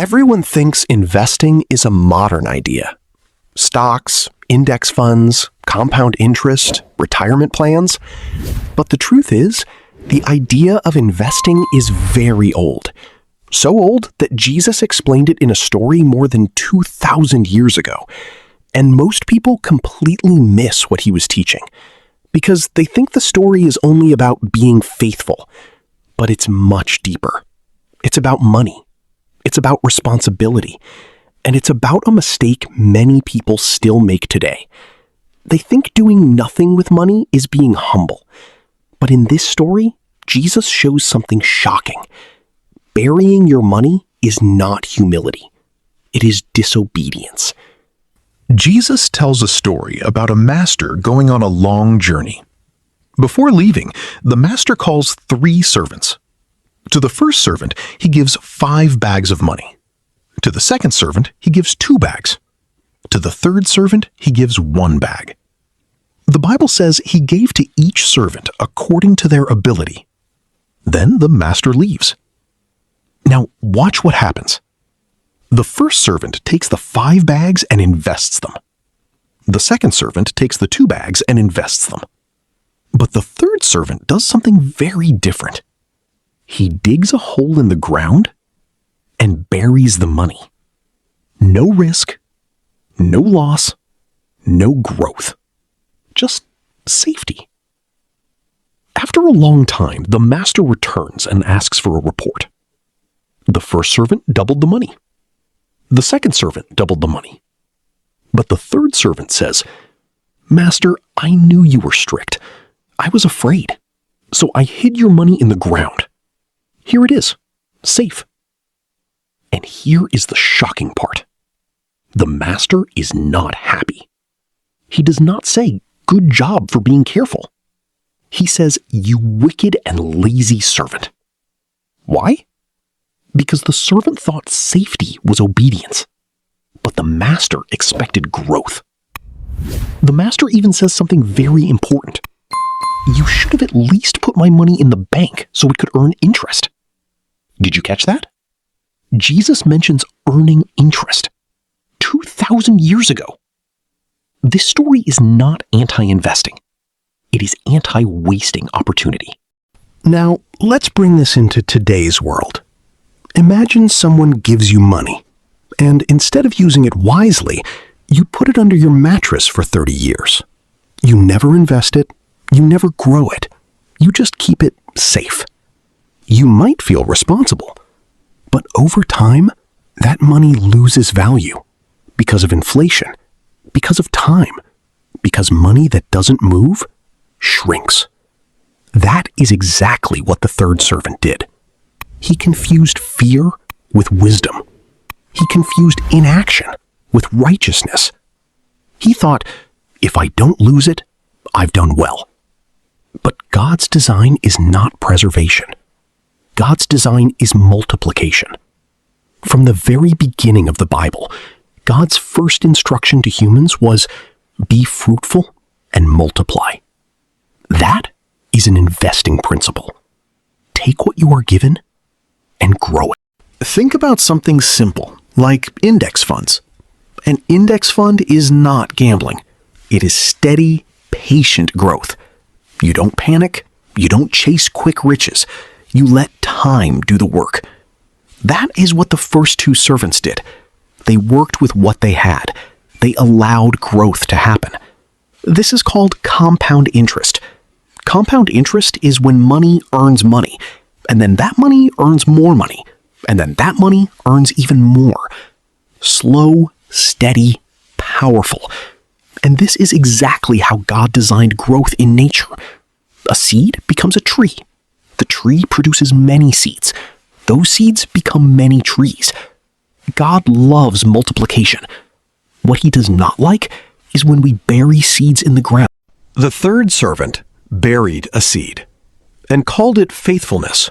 Everyone thinks investing is a modern idea. Stocks, index funds, compound interest, retirement plans. But the truth is, the idea of investing is very old. So old that Jesus explained it in a story more than 2,000 years ago. And most people completely miss what he was teaching because they think the story is only about being faithful. But it's much deeper. It's about money. It's about responsibility. And it's about a mistake many people still make today. They think doing nothing with money is being humble. But in this story, Jesus shows something shocking. Burying your money is not humility. It is disobedience. Jesus tells a story about a master going on a long journey. Before leaving, the master calls 3 servants. To the first servant, he gives 5 bags of money. To the second servant, he gives 2 bags. To the third servant, he gives 1 bag. The Bible says he gave to each servant according to their ability. Then the master leaves. Now, watch what happens. The first servant takes the 5 bags and invests them. The second servant takes the 2 bags and invests them. But the third servant does something very different. He digs a hole in the ground and buries the money. No risk, no loss, no growth. Just safety. After a long time, the master returns and asks for a report. The first servant doubled the money. The second servant doubled the money. But the third servant says, "Master, I knew you were strict. I was afraid. So I hid your money in the ground. Here it is, safe." And here is the shocking part. The master is not happy. He does not say, "Good job for being careful." He says, "You wicked and lazy servant." Why? Because the servant thought safety was obedience, but the master expected growth. The master even says something very important. "You should have at least put my money in the bank so it could earn interest." Did you catch that? Jesus mentions earning interest 2,000 years ago. This story is not anti-investing. It is anti-wasting opportunity. Now, let's bring this into today's world. Imagine someone gives you money, and instead of using it wisely, you put it under your mattress for 30 years. You never invest it, you never grow it, you just keep it safe. You might feel responsible, but over time, that money loses value because of inflation, because of time, because money that doesn't move shrinks. That is exactly what the third servant did. He confused fear with wisdom. He confused inaction with righteousness. He thought, if I don't lose it, I've done well. But God's design is not preservation. God's design is multiplication. From the very beginning of the Bible, God's first instruction to humans was, be fruitful and multiply. That is an investing principle. Take what you are given and grow it. Think about something simple, like index funds. An index fund is not gambling. It is steady, patient growth. You don't panic. You don't chase quick riches. You let time do the work. That is what the first 2 servants did. They worked with what they had. They allowed growth to happen. This is called compound interest. Compound interest is when money earns money, and then that money earns more money, and then that money earns even more. Slow, steady, powerful. And this is exactly how God designed growth in nature. A seed becomes a tree. The tree produces many seeds. Those seeds become many trees. God loves multiplication. What he does not like is when we bury seeds in the ground. The third servant buried a seed and called it faithfulness.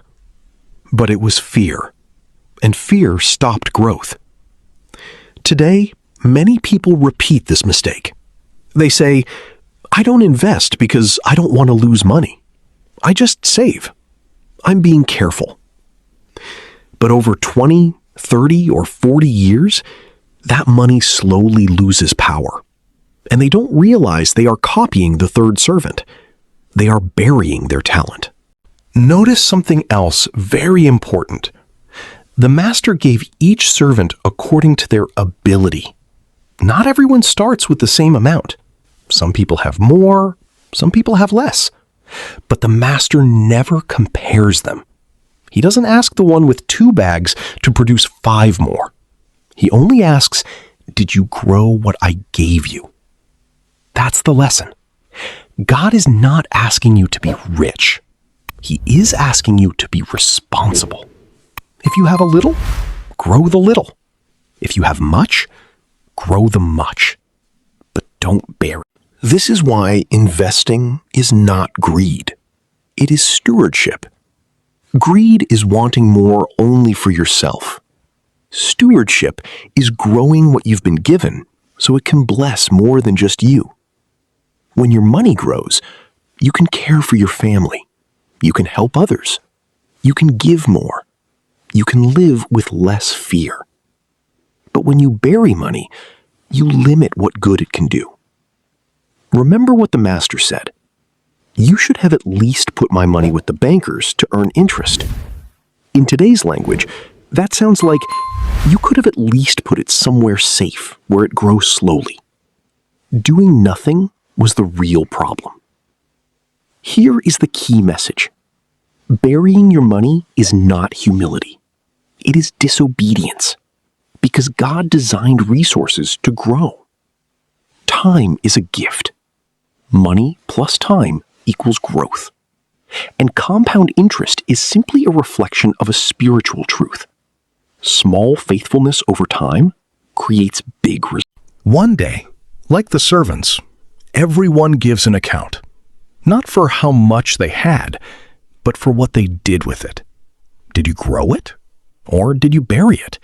But it was fear, and fear stopped growth. Today, many people repeat this mistake. They say, I don't invest because I don't want to lose money. I just save. I'm being careful. But over 20, 30 or 40 years, that money slowly loses power. And they don't realize they are copying the third servant. They are burying their talent. Notice something else very important. The master gave each servant according to their ability. Not everyone starts with the same amount. Some people have more, some people have less. But the master never compares them. He doesn't ask the one with 2 bags to produce 5 more. He only asks, did you grow what I gave you? That's the lesson. God is not asking you to be rich. He is asking you to be responsible. If you have a little, grow the little. If you have much, grow the much. But don't bury. This is why investing is not greed. It is stewardship. Greed is wanting more only for yourself. Stewardship is growing what you've been given so it can bless more than just you. When your money grows, you can care for your family. You can help others. You can give more. You can live with less fear. But when you bury money, you limit what good it can do. Remember what the master said. You should have at least put my money with the bankers to earn interest. In today's language, that sounds like you could have at least put it somewhere safe where it grows slowly. Doing nothing was the real problem. Here is the key message. Burying your money is not humility. It is disobedience, because God designed resources to grow. Time is a gift. Money plus time equals growth. And compound interest is simply a reflection of a spiritual truth. Small faithfulness over time creates big results. One day, like the servants, everyone gives an account, not for how much they had, but for what they did with it. Did you grow it? Or did you bury it?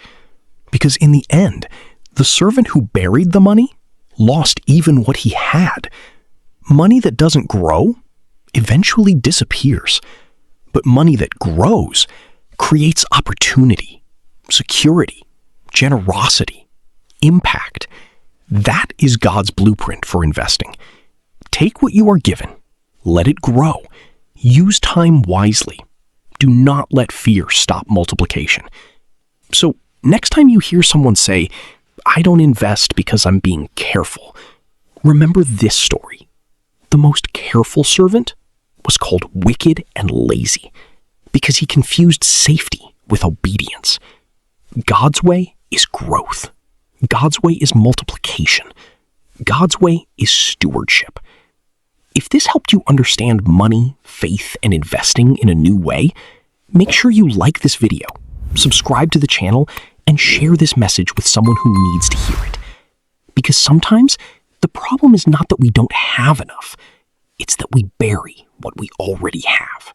Because in the end, the servant who buried the money lost even what he had. Money that doesn't grow eventually disappears, but money that grows creates opportunity, security, generosity, impact. That is God's blueprint for investing. Take what you are given, let it grow, use time wisely. Do not let fear stop multiplication. So next time you hear someone say, I don't invest because I'm being careful, remember this story. The most careful servant was called wicked and lazy because he confused safety with obedience. God's way is growth. God's way is multiplication. God's way is stewardship. If this helped you understand money, faith, and investing in a new way, make sure you like this video, subscribe to the channel, and share this message with someone who needs to hear it. Because sometimes the problem is not that we don't have enough, it's that we bury what we already have.